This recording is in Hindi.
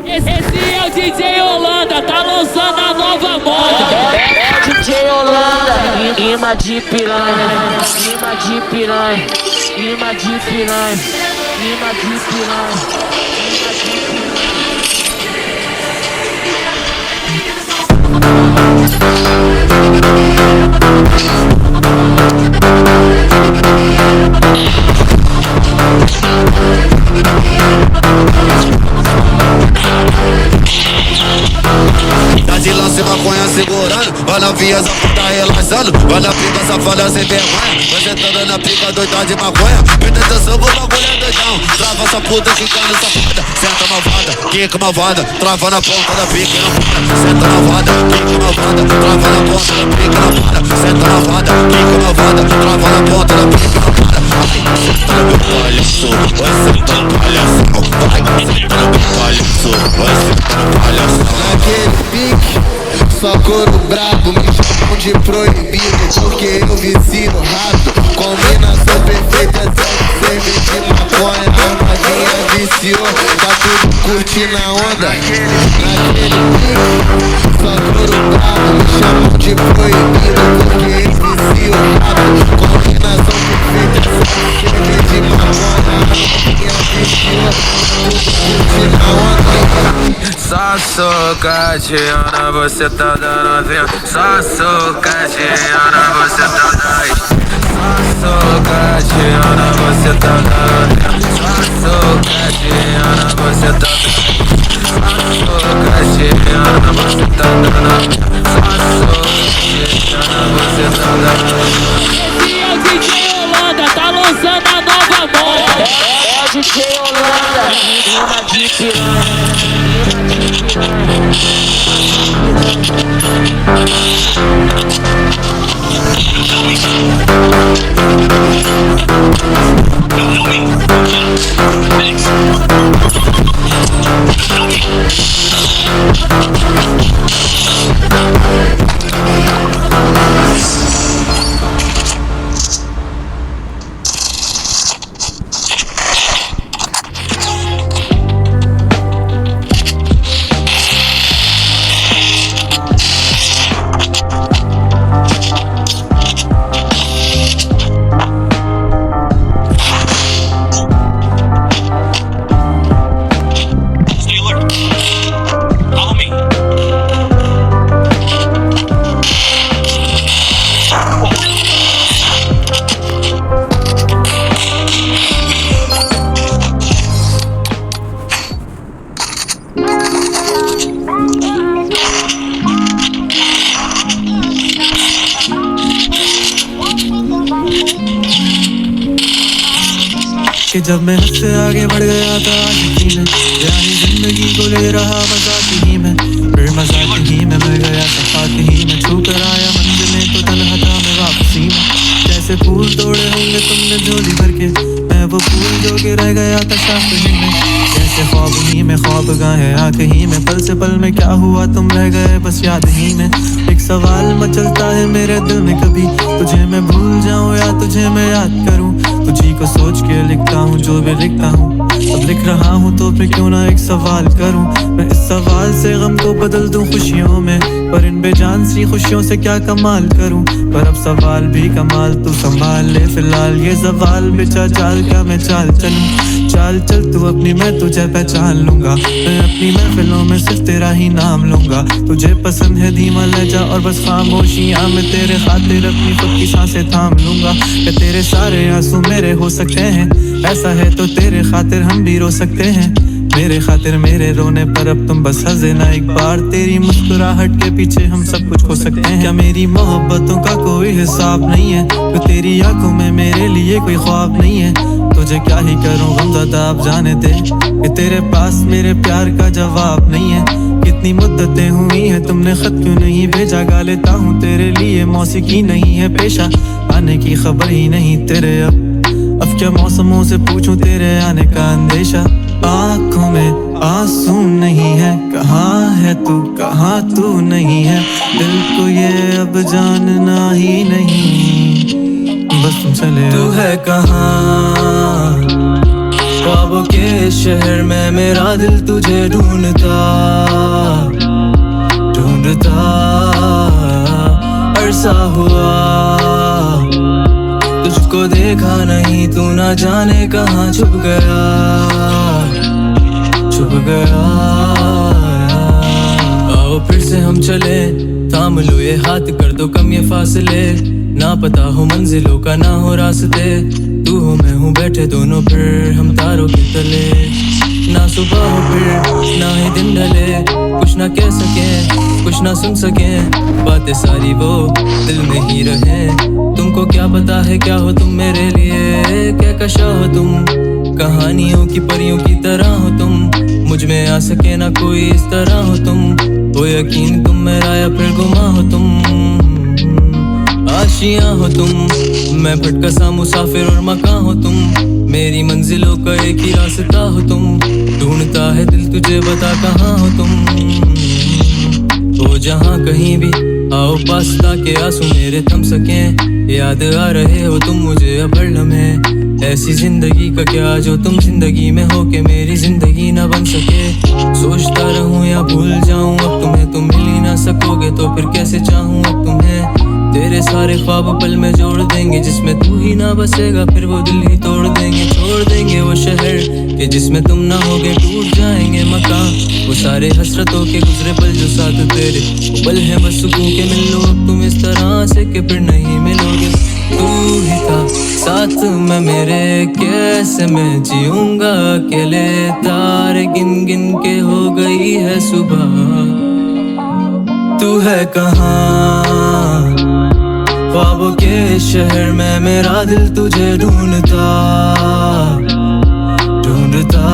Esse é o DJ Holanda, tá lançando a nova moda. É o DJ Holanda, rima de piranha, rima de piranha, rima de piranha, rima de piranha. Tá de lance maconha segurando, vai na via, tá relaxando, vai na pica safada sem vergonha, vai sentando na pica doida de maconha, presta atenção que o bagulho é doidão, trava essa puta ficando safada, senta malvada, quica malvada, trava na ponta da pica e não para, senta malvada, quica malvada, trava na ponta da pica e não para, senta malvada, quica malvada, trava na ponta da pica e não para, vai sentando meu palhaço, vai sentando palhaço, vai sentando meu palhaço, vai sentando palhaço. Naquele pique, só couro brabo, me chamam de proibido, porque eu vicio rápido. Combinação perfeita, cerveja de maconha, a maguinha viciou, tá tudo curtindo a onda. Naquele pique, só couro brabo, me chamam de proibido, porque eu vicio rápido. Combinação perfeita, cerveja de maconha, a maguinha viciou, tá tudo curtindo a onda. Só socadinha, você tá dando vento. Só socadinha, você tá dando. Só socadinha, você tá dando vento. Só socadinha, você tá dando. Só socadinha, você tá dando. Só socadinha, você tá dando. Esse é o DJ Holanda, tá lançando a nova moda. É o DJ Holanda, rima de piranha. कि जब मैं हद से आगे बढ़ गया था आशिकी में, यानी जिंदगी को ले रहा मजाक ही में, फिर मजाक ही में मैं गया सफाक ही में, छू कर आया मंजिलें तो तन्हा था मैं वापसी में। जैसे फूल तोड़े होंगे तुमने झोली भर के, मैं वो फूल जो कि रह गया था शाख ही में। जैसे ख्वाब ही में ख्वाब गाहे आँख ही में, पल से पल में क्या हुआ तुम रह गए बस याद ही में। एक सवाल मचलता है मेरे दिल में, कभी तुझे मैं भूल जाऊं या तुझे मैं याद करूं। तुझी को सोच के लिखता हूँ जो भी लिखता हूँ, अब लिख रहा हूँ तो फिर क्यों ना एक सवाल करूँ। मैं इस सवाल से गम को बदल दूँ खुशियों में, पर इन बेजान सी खुशियों से क्या कमाल करूँ। पर अब सवाल भी कमाल तू संभाल ले फिलहाल, ये सवाल बेचा जाल क्या मैं चाल चलूँ। चाल चल तू अपनी, मैं तुझे पहचान लूंगा, मैं अपनी महफिलों में सिर्फ तेरा ही नाम लूंगा। तुझे पसंद है धीमा लहजा और बस खामोशियाँ, मैं तेरे खातिर अपनी खुद की सांसें थाम लूंगा। कि तेरे सारे आंसू मेरे हो सकते हैं, ऐसा है तो तेरे खातिर हम भी रो सकते हैं। मेरे खातिर मेरे रोने पर अब तुम बस हंसे ना एक बार, तेरी मुस्कुराहट के पीछे हम सब कुछ खो सकते हैं। क्या मेरी मोहब्बतों का कोई हिसाब नहीं है, तो तेरी आंखों में मेरे लिए कोई ख्वाब नहीं है। तुझे क्या ही करूं गमज़दा अब जाने दे, कि तेरे पास मेरे प्यार का जवाब नहीं है। कितनी मुद्दतें हुई हैं तुमने खत क्यों नहीं भेजा, गा लेता हूँ तेरे लिए मौसीकी नहीं है पेशा, आने की खबर ही नहीं तेरे अब क्या मौसमों से पूछूं तेरे आने का अंदेशा। आँखों में आंसू नहीं है, कहाँ है तू कहाँ तू नहीं है, दिल को ये अब जानना ही नहीं, बस तुम चले। तू है कहाँ ख्वाबों के शहर में मेरा दिल तुझे ढूंढता ढूंढता अरसा हुआ तुझको देखा नहीं, तू ना जाने कहाँ छुप गया छुप गया। आओ फिर से हम चले, थाम लो ये हाथ, कर दो कम ये फासले, ना पता हो मंजिलों का ना हो रास्ते, तू हो मैं हूँ बैठे दोनों फिर हम तारों के तले। ना सुबह हो फिर ना ही दिन ढले, कुछ ना कह सके कुछ ना सुन सके, बातें सारी वो दिल में ही रहे। तुमको क्या पता है क्या हो तुम मेरे लिए, क्या कशा हो तुम, कहानियों की परियों की तरह हो तुम, मुझ में आ सके ना कोई इस तरह हो तुम, हो यकीन तुम मेरा या फिर गुमा हो तुम, आशियां हो तुम, मैं भटका सा मुसाफिर और मकान हो तुम, मेरी मंजिलों का एक ही रास्ता हो तुम, ढूंढता है दिल तुझे बता कहाँ हो तुम, हो जहाँ कहीं भी आओ पास ताकि आंसू मेरे थम सकें, याद आ रहे हो तुम मुझे अब हर लम्हे, ऐसी जिंदगी का क्या जो तुम जिंदगी में हो के मेरी जिंदगी ना बन सके। सोचता रहूं या भूल जाऊं अब तुम्हें, तुम मिल ही ना सकोगे तो फिर कैसे चाहूं अब तुम्हें, तेरे सारे ख्वाब पल में जोड़ देंगे, जिसमें तू ही ना बसेगा फिर वो दिल ही तोड़ देंगे, छोड़ देंगे वो शहर के जिसमें तुम ना होगे, टूट जाएंगे मकान वो सारे हसरतों के गुजरे पल जो साथ तेरे वो पल है बस सुकून के मिल लो अब तुम इस तरह से कि फिर नहीं मिलोगे, तू ही था साथ में मेरे, कैसे मैं जीऊंगा अकेले, तारे गिन गिन के हो गई है सुबह, तू है कहाँ ख्वाबों के शहर में मेरा दिल तुझे ढूंढता ढूंढता